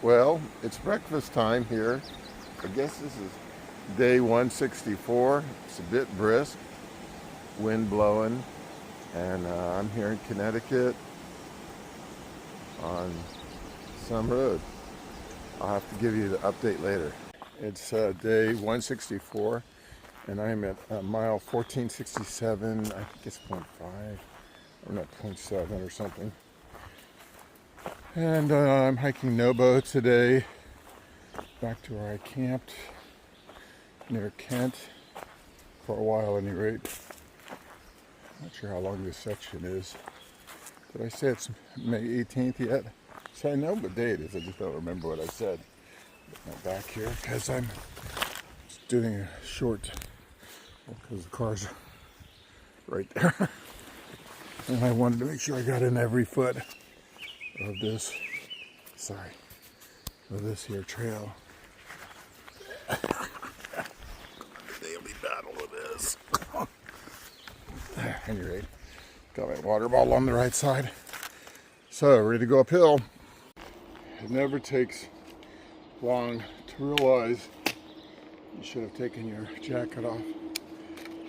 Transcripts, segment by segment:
Well, it's breakfast time here. I guess this is day 164. It's a bit brisk, wind blowing, and I'm here in Connecticut on some road. I'll have to give you the update later. It's day 164, and I'm at mile 1467. I think it's 0.5, or not 0.7 or something. And I'm hiking NOBO today, back to where I camped near Kent for a while, at any rate. Not sure how long this section is. Did I say it's May 18th yet? So I know what day it is, I just don't remember what I said. Now back here, because I'm just doing a short, because the car's right there. And I wanted to make sure I got in every foot of this, of this here trail. Daily battle with this. At any rate, got my water bottle on the right side. So, ready to go uphill. It never takes long to realize you should have taken your jacket off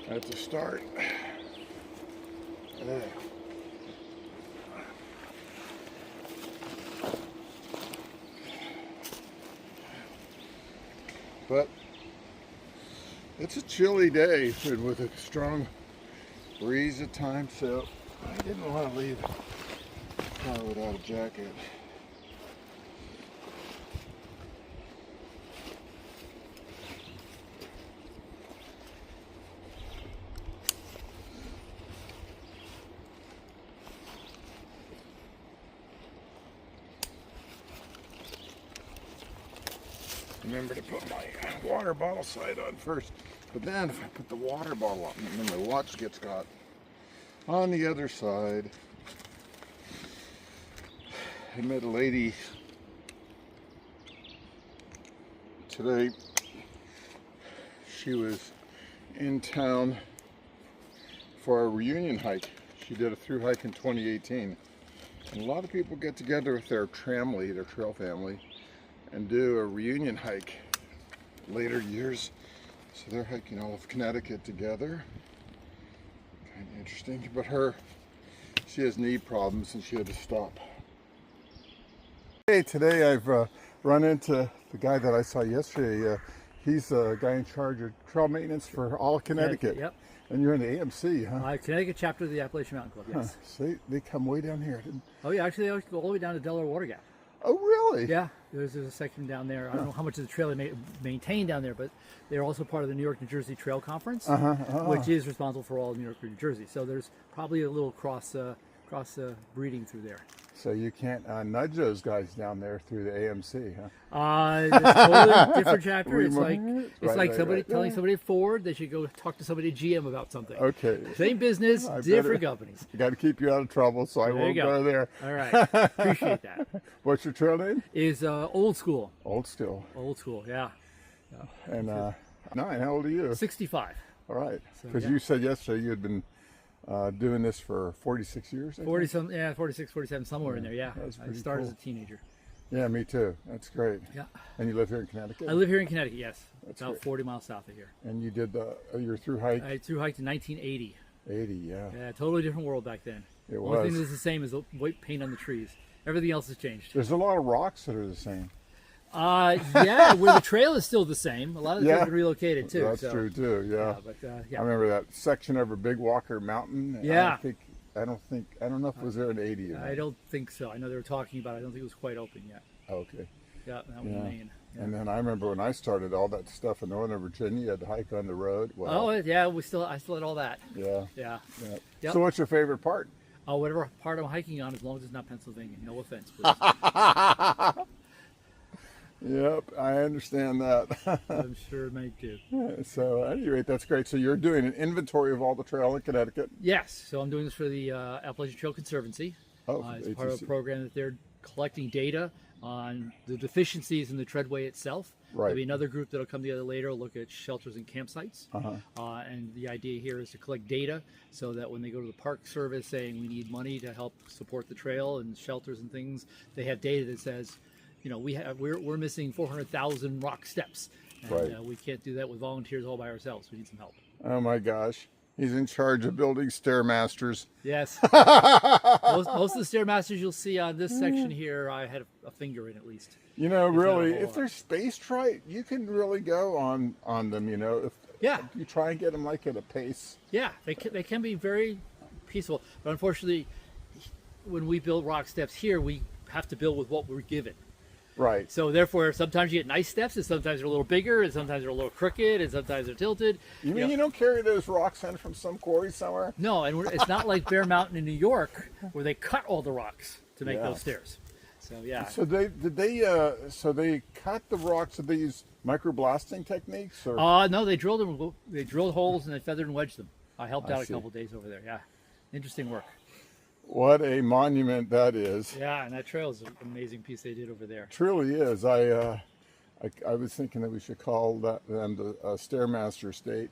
at the start. But it's a chilly day with a strong breeze at times, so I didn't want to leave the car without a jacket. Remember to put my water bottle side on first, but then if I put the water bottle on and then my watch gets caught on the other side. I met a lady today. She was in town for a reunion hike. She did a through hike in 2018, and a lot of people get together with their family, their trail family, and do a reunion hike later years. So they're hiking all of Connecticut together. Kind of interesting. But she has knee problems and she had to stop. Hey, today I've run into the guy that I saw yesterday. He's a guy in charge of trail maintenance for all of Connecticut. Yep. And you're in the AMC, huh? Connecticut chapter of the Appalachian Mountain Club, yes. So they come way down here. Oh yeah, actually they always go all the way down to Delaware Water Gap. Oh, really? Yeah, there's a section down there. I don't know how much of the trail they maintain down there, but they're also part of the New York, New Jersey Trail Conference, which is responsible for all of New York, New Jersey. So there's probably a little cross breeding through there. So you can't nudge those guys down there through the AMC, huh? It's a totally different chapter. It's Right, like right, somebody right. telling somebody at Ford they should go talk to somebody at GM about something. Okay. Same business, different companies. Got to keep you out of trouble, so I won't go there. All right. Appreciate that. What's your trail name? Is Old School. Old School. Old School, yeah. And 9, how old are you? 65. All right. So, Because you said yesterday you had been doing this for 46 years, I 40 think? some, yeah, 46, 47, somewhere in there, yeah. That's I pretty started cool. as a teenager. Yeah, me too. That's great. Yeah. And you live here in Connecticut? I live here in Connecticut, yes. That's About great. 40 miles south of here. And you did your through hike? I through hiked in 1980. 80, yeah. Yeah, totally different world back then. It Only was. thing that's the same is the white paint on the trees. Everything else has changed. There's a lot of rocks that are the same. Yeah, where the trail is still the same. A lot of them have been relocated too. That's true too, yeah. Yeah. I remember that section over Big Walker Mountain. Yeah. I don't know if it was there in 80 or not. I don't think so. I know they were talking about it. I don't think it was quite open yet. Okay. Yeah, that was Maine. Yeah. And then I remember when I started all that stuff in Northern Virginia, you had to hike on the road. Well, Oh yeah, I still had all that. yeah. Yeah. Yeah. Yep. So what's your favorite part? Oh, whatever part I'm hiking on, as long as it's not Pennsylvania. No offense, please. Yep, I understand that. I'm sure it may too. So at any rate, that's great. So you're doing an inventory of all the trail in Connecticut? Yes, so I'm doing this for the Appalachian Trail Conservancy. It's part of a program that they're collecting data on the deficiencies in the treadway itself. Right. There'll be another group that'll come together later, look at shelters and campsites. And the idea here is to collect data so that when they go to the Park Service saying we need money to help support the trail and shelters and things, they have data that says, we're missing 400,000 rock steps, and Right. we can't do that with volunteers all by ourselves. We need some help. Oh my gosh. He's in charge of building Stairmasters. Yes. most of the Stairmasters you'll see on this section here, I had a finger in at least. You know, If not a really, whole if lot. they're spaced right, you can really go on them, you know. If Yeah. you try and get them like at a pace. Yeah, they can be very peaceful, but unfortunately, when we build rock steps here, we have to build with what we're given. Right. So therefore, sometimes you get nice steps, and sometimes they're a little bigger, and sometimes they're a little crooked, and sometimes they're tilted. You mean you don't carry those rocks in from some quarry somewhere? No, and it's not like Bear Mountain in New York where they cut all the rocks to make Yeah. those stairs. So yeah. So they cut the rocks. Did they use microblasting techniques or? No, they drilled them. They drilled holes and they feathered and wedged them. I helped I out a see. couple days over there. Yeah, interesting work. What a monument that is! Yeah, and that trail is an amazing piece they did over there. Truly is. I was thinking that we should call them the Stairmaster State.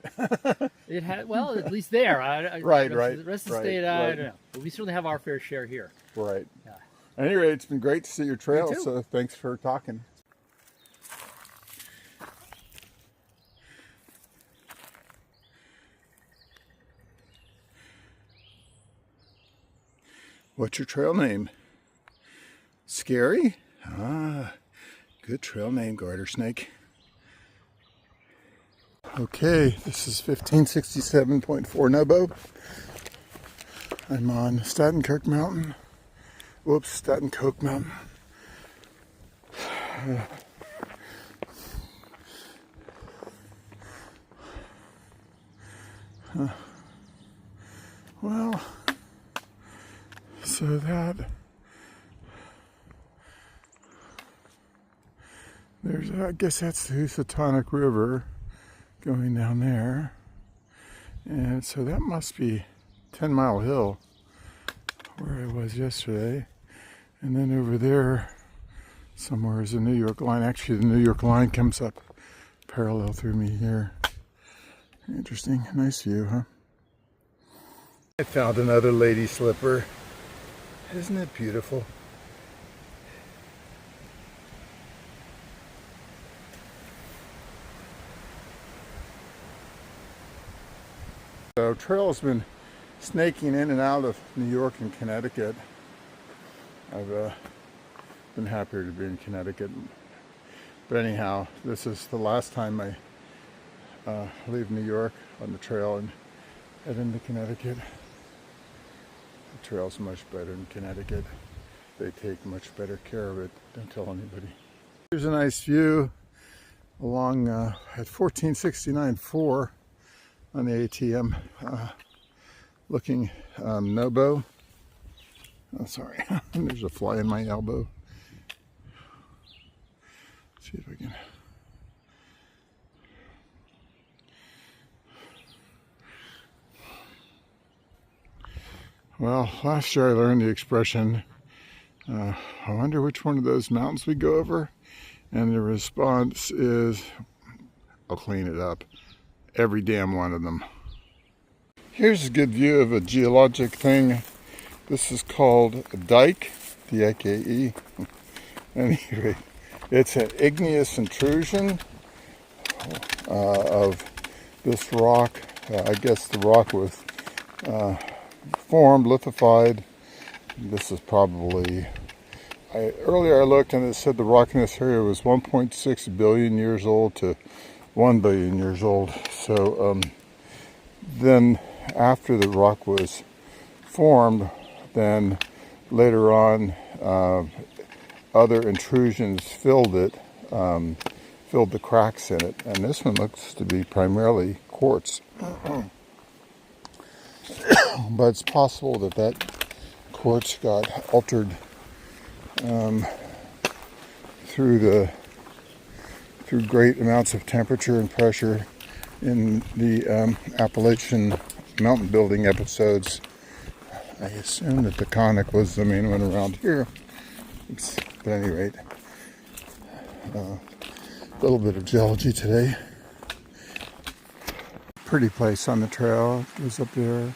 It had, well, at least there. Right, the right, rest of the right, state, I right. don't know. But we certainly have our fair share here. Right. Yeah. Anyway, it's been great to see your trail. You too. So thanks for talking. What's your trail name? Scary? Ah, good trail name, garter snake. Okay, this is 1567.4 NOBO. I'm on Statenkirk Mountain. Whoops, Statenkoke Mountain. Well, so I guess that's the Housatonic River going down there. And so that must be 10 Mile Hill where I was yesterday. And then over there somewhere is the New York line. Actually, the New York line comes up parallel through me here. Interesting. Nice view, huh? I found another lady slipper. Isn't it beautiful? So trail's been snaking in and out of New York and Connecticut. I've been happier to be in Connecticut. But anyhow, this is the last time I leave New York on the trail and head into Connecticut. The trail's much better in Connecticut. They take much better care of it. Don't tell anybody. Here's a nice view along at 1469.4 on the ATM, looking NOBO. Oh, sorry, there's a fly in my elbow. Let's see if I can. Well, last year I learned the expression, I wonder which one of those mountains we go over, and the response is, I'll clean it up. Every damn one of them. Here's a good view of a geologic thing. This is called a dike, D-I-K-E. Anyway, it's an igneous intrusion of this rock. I guess the rock was formed, lithified. This is probably, earlier I looked and it said the rock in this area was 1.6 billion years old to 1 billion years old. So then after the rock was formed, then later on other intrusions filled it, filled the cracks in it, and this one looks to be primarily quartz. But it's possible that that quartz got altered through great amounts of temperature and pressure in the Appalachian mountain building episodes. I assume that the conic was the main one around here. But at any rate, a little bit of geology today. Pretty place on the trail. Goes up there,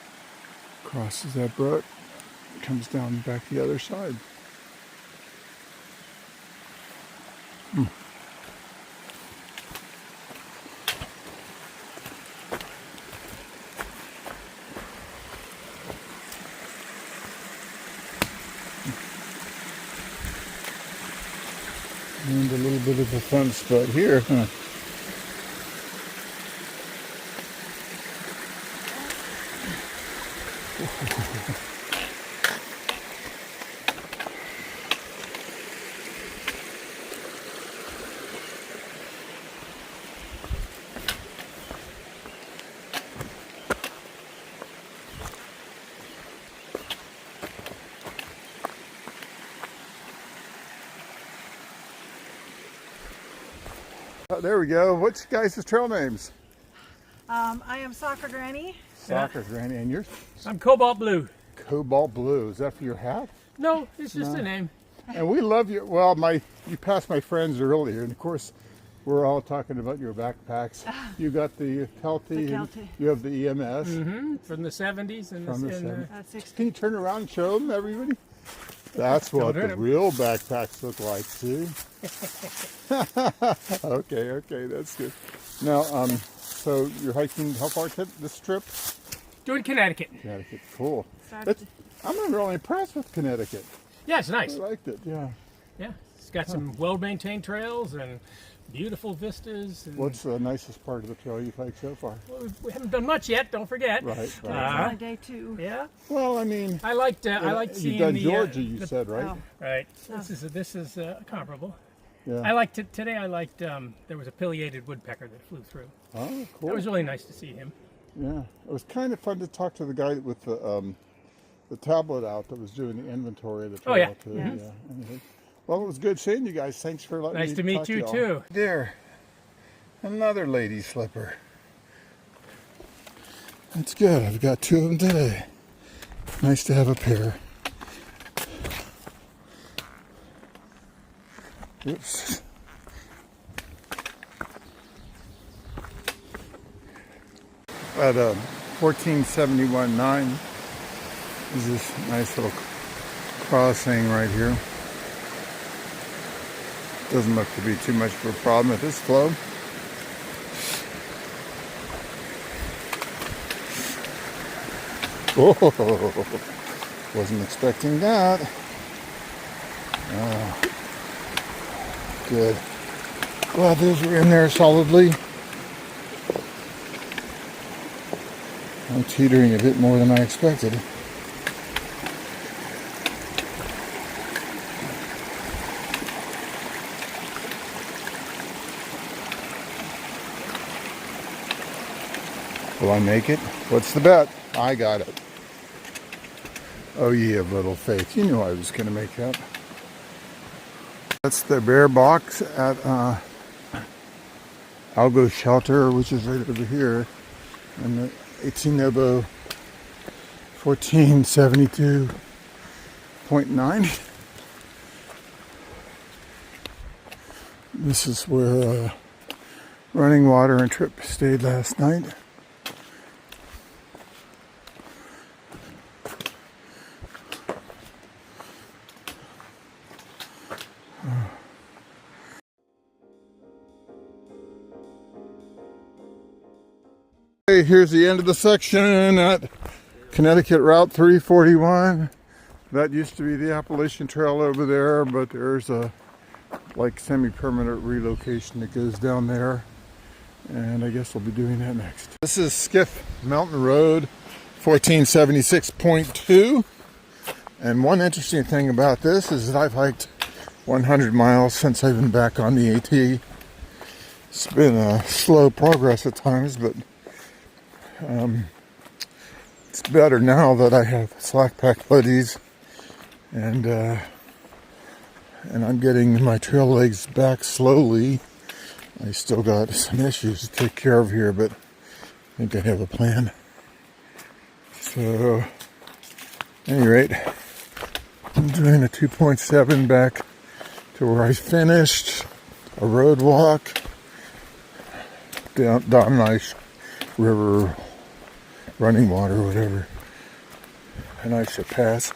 crosses that brook, comes down back the other side. And a little bit of a fun spot here, huh? Oh, there we go. What's your guys' trail names? I am Soccer Granny. Soccer Granny, and yours? I'm Cobalt Blue. Cobalt Blue. Is that for your hat? No, it's just a name. And we love you. Well, you passed my friends earlier, and of course, we're all talking about your backpacks. You got the Kelty. Kelty. You have the EMS. From the 70s. And From the and, 70s. Can you turn around and show them, everybody? That's what the real backpacks look like, see? Okay, that's good. Now, so you're hiking how far this trip? doing Connecticut. Connecticut, cool. I'm really impressed with Connecticut. Yeah, it's nice. I liked it, yeah. Yeah, it's got some well-maintained trails and beautiful vistas. And What's the nicest part of the trail you've hiked so far? well, we haven't done much yet. Don't forget. Right. On day 2. Yeah. Well, I mean, I liked seeing you've done the Georgia, you said, right? Oh. Right. This is comparable. Yeah. I liked it today. I liked there was a pileated woodpecker that flew through. Oh, cool. It was really nice to see him. Yeah, it was kind of fun to talk to the guy with the tablet out that was doing the inventory of the trail. Oh, yeah. Too. Yes. Yeah. Anyway. Well, it was good seeing you guys. Thanks for letting me Nice to meet talk you y'all. too. There, another lady slipper. That's good. I've got 2 of them today. Nice to have a pair. Oops. At 1471.9 is this nice little crossing right here. Doesn't look to be too much of a problem at this flow. Oh, wasn't expecting that. Oh, good. Glad those were in there solidly. I'm teetering a bit more than I expected. Will I make it? What's the bet? I got it. Oh, ye of little faith. You knew I was going to make that. That's the bear box at Algo Shelter, which is right over here. And the 18 NOBO 1472.9. This is where Running Water and Trip stayed last night. Okay, here's the end of the section at Connecticut Route 341. That used to be the Appalachian Trail over there, but there's a like semi-permanent relocation that goes down there, and I guess we'll be doing that next. This is Skiff Mountain Road 1476.2, and one interesting thing about this is that I've hiked 100 miles since I've been back on the AT. It's been a slow progress at times, but it's better now that I have slack pack buddies, and I'm getting my trail legs back slowly. I still got some issues to take care of here, but I think I have a plan. So, at any rate, I'm doing a 2.7 back to where I finished, a road walk down nice river, running water, whatever, and I should pass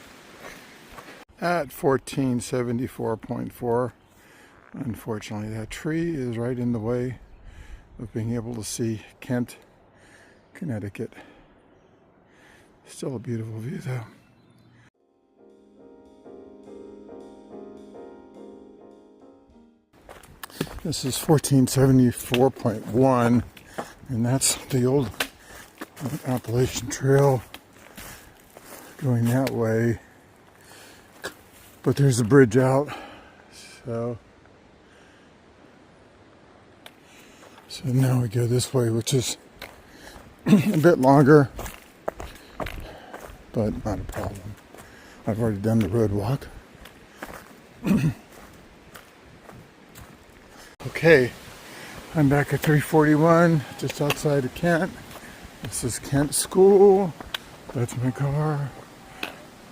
at 1474.4. Unfortunately, that tree is right in the way of being able to see Kent, Connecticut. Still a beautiful view though. This is 1474.1, and that's the old Appalachian Trail going that way. But there's a bridge out, so now we go this way, which is a bit longer, but not a problem. I've already done the road walk. Okay, I'm back at 341, just outside of Kent. This is Kent School. That's my car. I'm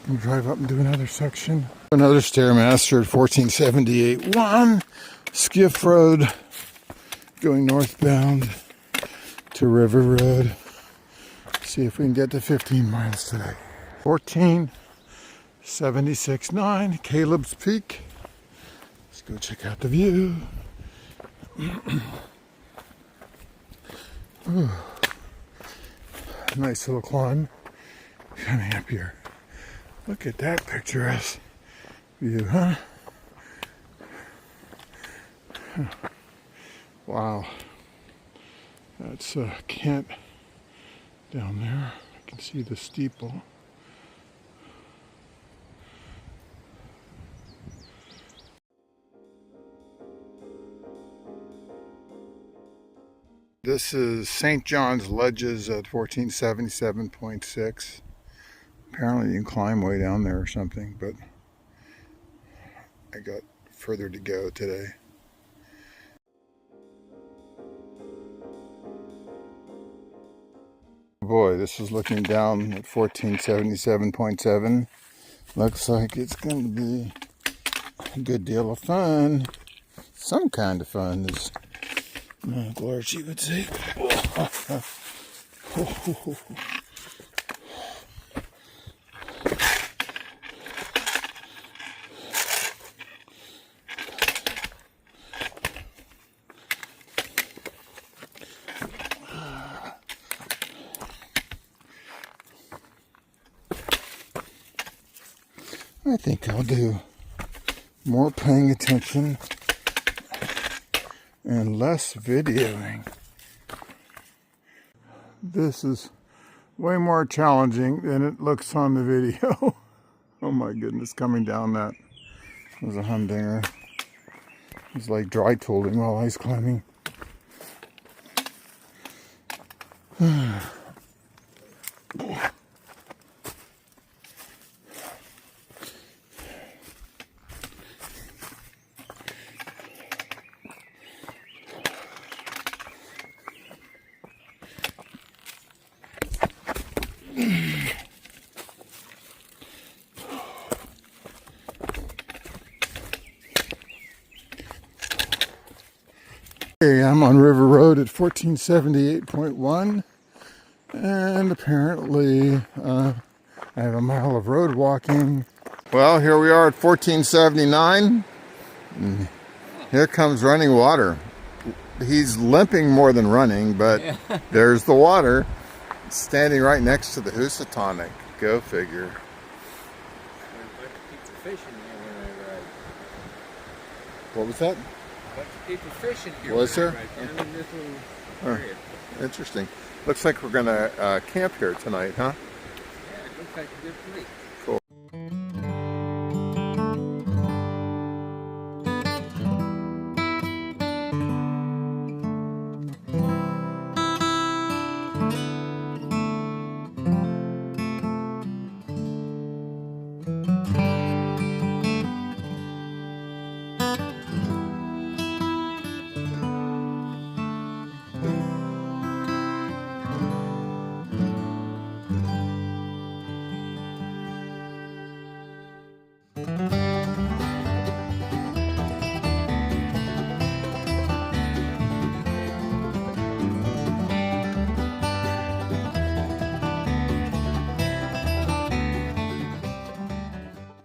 gonna drive up and do another section. Another Stairmaster at 1478.1, Skiff Road, going northbound to River Road. See if we can get to 15 miles today. 1476.9, Caleb's Peak. Let's go check out the view. Nice little climb coming up here. Look at that picturesque view, huh? Wow. That's Kent down there. I can see the steeple. This is St. John's Ledges at 1477.6. Apparently you can climb way down there or something, but I got further to go today. Boy, this is looking down at 1477.7. Looks like it's going to be a good deal of fun. Some kind of fun, as my Lordy would say. I think I'll do more paying attention and less videoing. This is way more challenging than it looks on the video. Oh my goodness, coming down that was a humdinger. It's like dry tooling while ice climbing. Okay, I'm on River Road at 1478.1, and apparently I have a mile of road walking. Well, here we are at 1479. And here comes running water. He's limping more than running, but there's the water. It's standing right next to the Housatonic. Go figure. What was that? People fishing here. Was there? Down in this little area. Interesting. Looks like we're gonna camp here tonight, huh? Yeah, it looks like a good place.